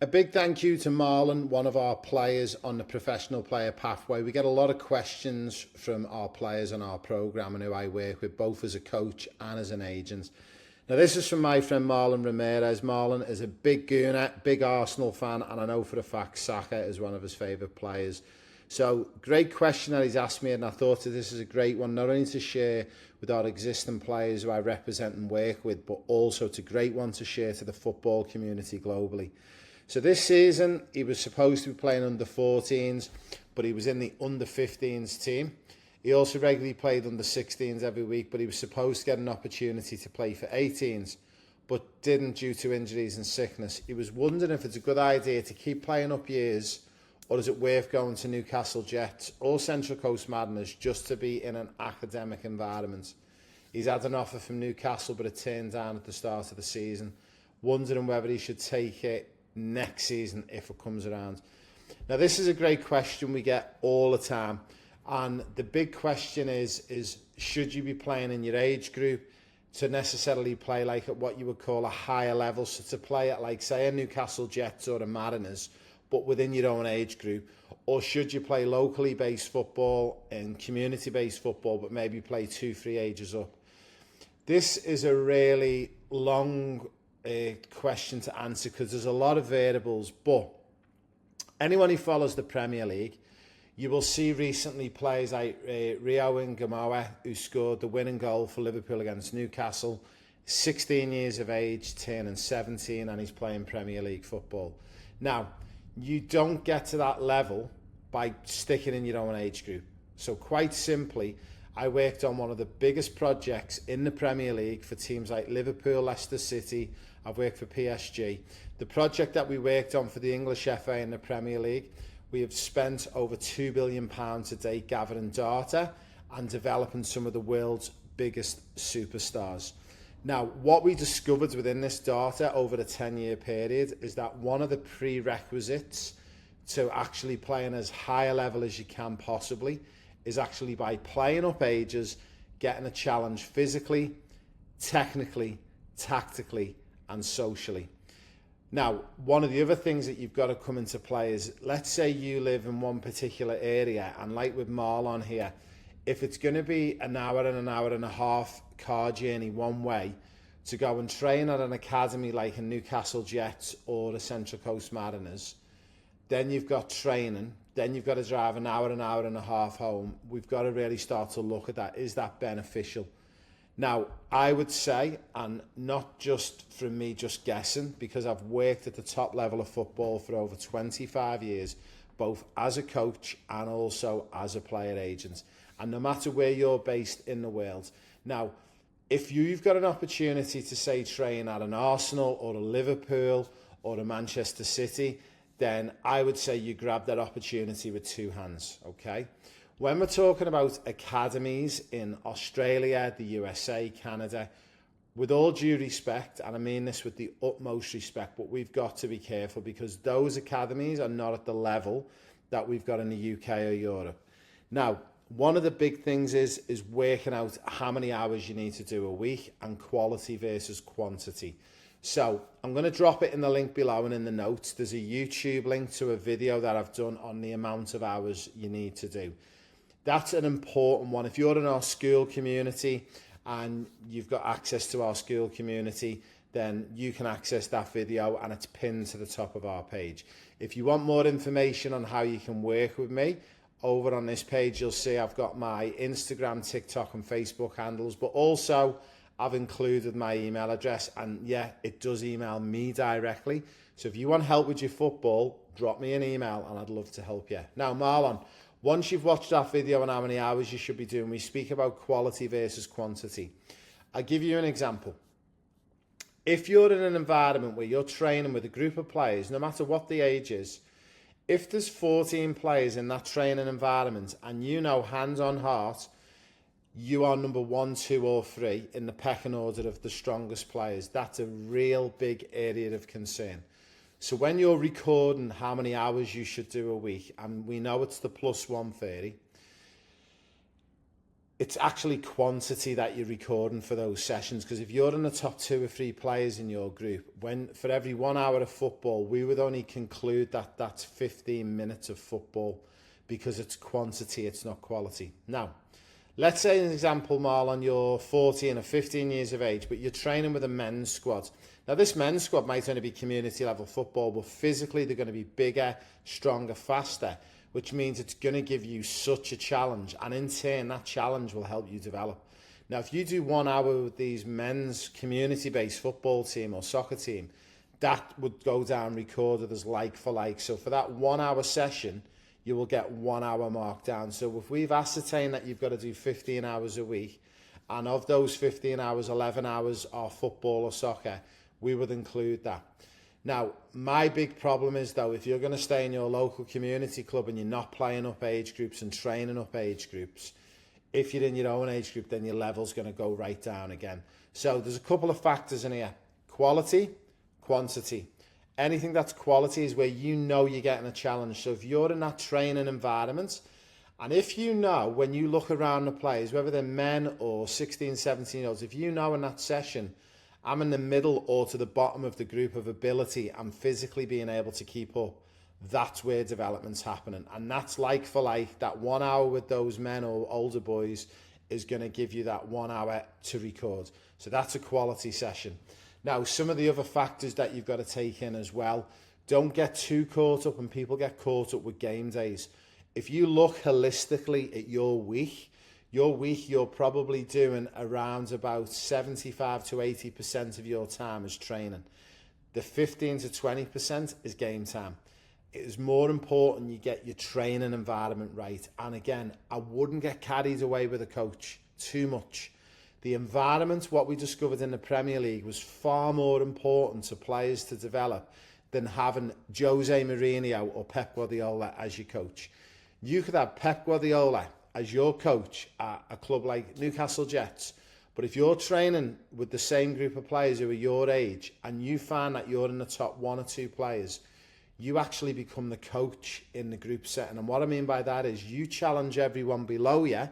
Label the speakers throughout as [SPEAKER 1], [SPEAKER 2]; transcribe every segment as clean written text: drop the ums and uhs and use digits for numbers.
[SPEAKER 1] A big thank you to Marlon, one of our players on the professional player pathway. We get a lot of questions from our players on our programme and who I work with, both as a coach and as an agent. Now, this is from my friend Marlon Ramirez. Marlon is a big Gooner, big Arsenal fan, and I know for a fact Saka is one of his favourite players. So, great question that he's asked me, and I thought that this is a great one, not only to share with our existing players who I represent and work with, but also it's a great one to share to the football community globally. So this season, he was supposed to be playing under 14s, but he was in the under 15s team. He also regularly played under 16s every week, but he was supposed to get an opportunity to play for 18s, but didn't due to injuries and sickness. He was wondering if it's a good idea to keep playing up years, or is it worth going to Newcastle Jets or Central Coast Mariners just to be in an academic environment. He's had an offer from Newcastle, but it turned down at the start of the season. Wondering whether he should take it next season if it comes around. Now, this is a great question we get all the time, and the big question is should you be playing in your age group to necessarily play like at what you would call a higher level, so to play at like say a Newcastle Jets or a Mariners, but within your own age group, or should you play locally based football and community based football but maybe play 2-3 ages up? This is a really long question to answer because there's a lot of variables, but anyone who follows the Premier League, you will see recently players like Rio Ngamoa, who scored the winning goal for Liverpool against Newcastle, 16 years of age, turning 17, and he's playing Premier League football. Now, you don't get to that level by sticking in your own age group. So quite simply, I worked on one of the biggest projects in the Premier League for teams like Liverpool, Leicester City. I've worked for PSG. The project that we worked on for the English FA and the Premier League, we have spent over £2 billion to date gathering data and developing some of the world's biggest superstars. Now, what we discovered within this data over the 10-year period is that one of the prerequisites to actually playing as high a level as you can possibly is actually by playing up ages, getting a challenge physically, technically, tactically, and socially. Now, one of the other things that you've got to come into play is, let's say you live in one particular area, and like with Marlon here, if it's going to be an hour and a half car journey one way to go and train at an academy like a Newcastle Jets or a Central Coast Mariners, then you've got training, then you've got to drive an hour and a half home. We've got to really start to look at that. Is that beneficial? Now, I would say, and not just from me just guessing, because I've worked at the top level of football for over 25 years, both as a coach and also as a player agent. And no matter where you're based in the world. Now, if you've got an opportunity to, say, train at an Arsenal or a Liverpool or a Manchester City, then I would say you grab that opportunity with two hands, okay? When we're talking about academies in Australia, the USA, Canada, with all due respect, and I mean this with the utmost respect, but we've got to be careful because those academies are not at the level that we've got in the UK or Europe. Now, one of the big things is working out how many hours you need to do a week and quality versus quantity. So I'm going to drop it in the link below and in the notes. There's a YouTube link to a video that I've done on the amount of hours you need to do. That's an important one. If you're in our school community and you've got access to our school community, then you can access that video and it's pinned to the top of our page. If you want more information on how you can work with me, over on this page you'll see I've got my Instagram, TikTok and Facebook handles, but also I've included my email address, and yeah, it does email me directly. So if you want help with your football, drop me an email and I'd love to help you. Now, Marlon, once you've watched that video on how many hours you should be doing, we speak about quality versus quantity. I'll give you an example. If you're in an environment where you're training with a group of players, no matter what the age is, if there's 14 players in that training environment and you know, hands on heart, you are number 1, 2 or 3 in the pecking order of the strongest players, that's a real big area of concern. So when you're recording how many hours you should do a week, and we know it's the plus 130, it's actually quantity that you're recording for those sessions, because if you're in the top 2 or 3 players in your group, when for every 1 hour of football, we would only conclude that that's 15 minutes of football, because it's quantity, it's not quality. Now, let's say an example, Marlon, you're 14 or 15 years of age, but you're training with a men's squad. Now, this men's squad might only be community level football, but physically they're going to be bigger, stronger, faster, which means it's going to give you such a challenge. And in turn, that challenge will help you develop. Now, if you do 1 hour with these men's community-based football team or soccer team, that would go down recorded as like for like. So for that 1 hour session, you will get 1 hour marked down. So if we've ascertained that you've got to do 15 hours a week, and of those 15 hours, 11 hours are football or soccer, we would include that. Now, my big problem is, though, if you're going to stay in your local community club and you're not playing up age groups and training up age groups, if you're in your own age group, then your level's going to go right down again. So there's a couple of factors in here: quality, quantity. Anything that's quality is where you know you're getting a challenge. So if you're in that training environment, and if you know when you look around the players, whether they're men or 16, 17-year-olds, if you know in that session, I'm in the middle or to the bottom of the group of ability and physically being able to keep up, that's where development's happening. And that's like for like, that 1 hour with those men or older boys is going to give you that 1 hour to record. So that's a quality session. Now, some of the other factors that you've got to take in as well, don't get too caught up, and people get caught up with game days. If you look holistically at your week, you're probably doing around about 75 to 80% of your time is training. The 15 to 20% is game time. It is more important you get your training environment right. And again, I wouldn't get carried away with a coach too much. The environment, what we discovered in the Premier League, was far more important to players to develop than having Jose Mourinho or Pep Guardiola as your coach. You could have Pep Guardiola as your coach at a club like Newcastle Jets, but if you're training with the same group of players who are your age and you find that you're in the top 1 or 2 players, you actually become the coach in the group setting. And what I mean by that is you challenge everyone below you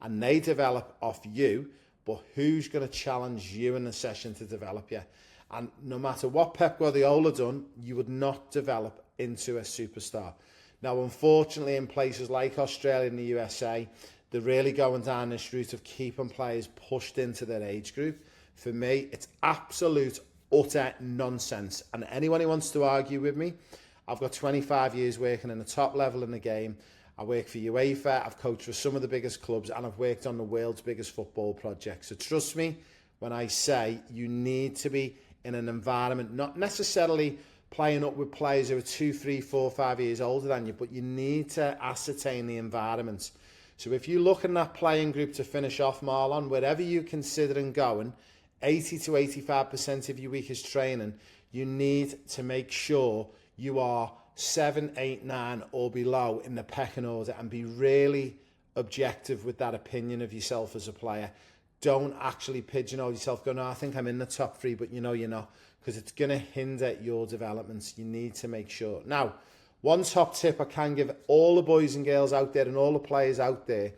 [SPEAKER 1] and they develop off you, but who's going to challenge you in the session to develop you? And no matter what Pep Guardiola done, you would not develop into a superstar. Now, unfortunately, in places like Australia and the USA, they're really going down this route of keeping players pushed into their age group. For me, it's absolute, utter nonsense. And anyone who wants to argue with me, I've got 25 years working in the top level in the game. I work for UEFA, I've coached for some of the biggest clubs, and I've worked on the world's biggest football projects. So trust me when I say you need to be in an environment, not necessarily playing up with players who are 2, 3, 4, 5 years older than you, but you need to ascertain the environment. So if you look in that playing group to finish off, Marlon, wherever you're considering going, 80 to 85% of your week is training. You need to make sure you are 7, 8, 9 or below in the pecking order, and be really objective with that opinion of yourself as a player. Don't actually pigeonhole yourself, go, no, I think I'm in the top 3, but you know you're not, because it's going to hinder your developments. You need to make sure. Now, one top tip I can give all the boys and girls out there and all the players out there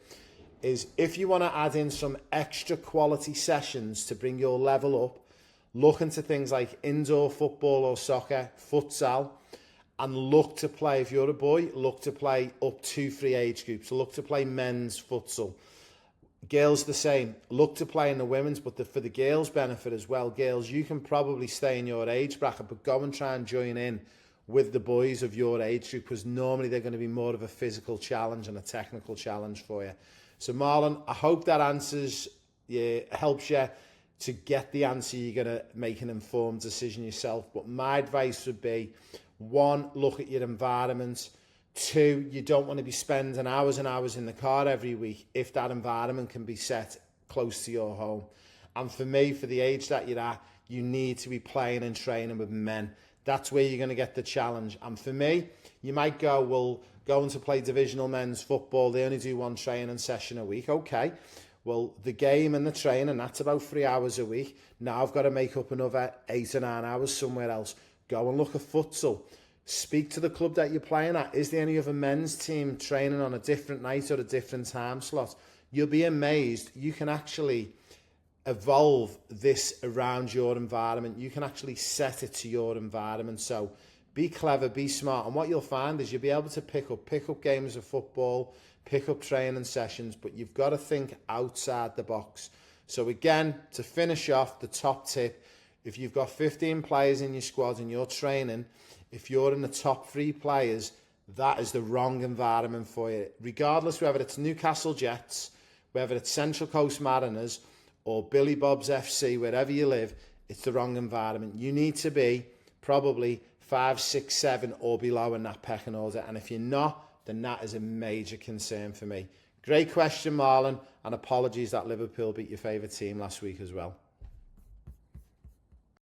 [SPEAKER 1] is, if you want to add in some extra quality sessions to bring your level up, look into things like indoor football or soccer, futsal, and look to play, if you're a boy, look to play up 2, 3 age groups. Look to play men's futsal. Girls the same. Look to play in the women's, but for the girls' benefit as well, girls, you can probably stay in your age bracket, but go and try and join in with the boys of your age group, because normally they're going to be more of a physical challenge and a technical challenge for you. So Marlon, I hope that answers you, helps you to get the answer you're going to make an informed decision yourself. But my advice would be, 1, look at your environment. 2, you don't want to be spending hours and hours in the car every week if that environment can be set close to your home. And for me, for the age that you're at, you need to be playing and training with men. That's where you're going to get the challenge. And for me, you might go, well, going to play divisional men's football, they only do 1 training session a week. Okay, well, the game and the training, that's about 3 hours a week. Now I've got to make up another 8 or 9 hours somewhere else. Go and look at futsal. Speak to the club that you're playing at. Is there any other men's team training on a different night or a different time slot? you'll be amazed. You can actually evolve this around your environment. You can actually set it to your environment. So be clever, be smart. And what you'll find is you'll be able to pick up games of football, pick up training sessions, but you've got to think outside the box. So again, to finish off, the top tip, if you've got 15 players in your squad and you're training, if you're in the top 3 players, that is the wrong environment for you. Regardless whether it's Newcastle Jets, whether it's Central Coast Mariners, or Billy Bob's FC, wherever you live, it's the wrong environment. You need to be probably 5, 6, 7 or below in that pecking order. And if you're not, then that is a major concern for me. Great question, Marlon, and apologies that Liverpool beat your favourite team last week as well.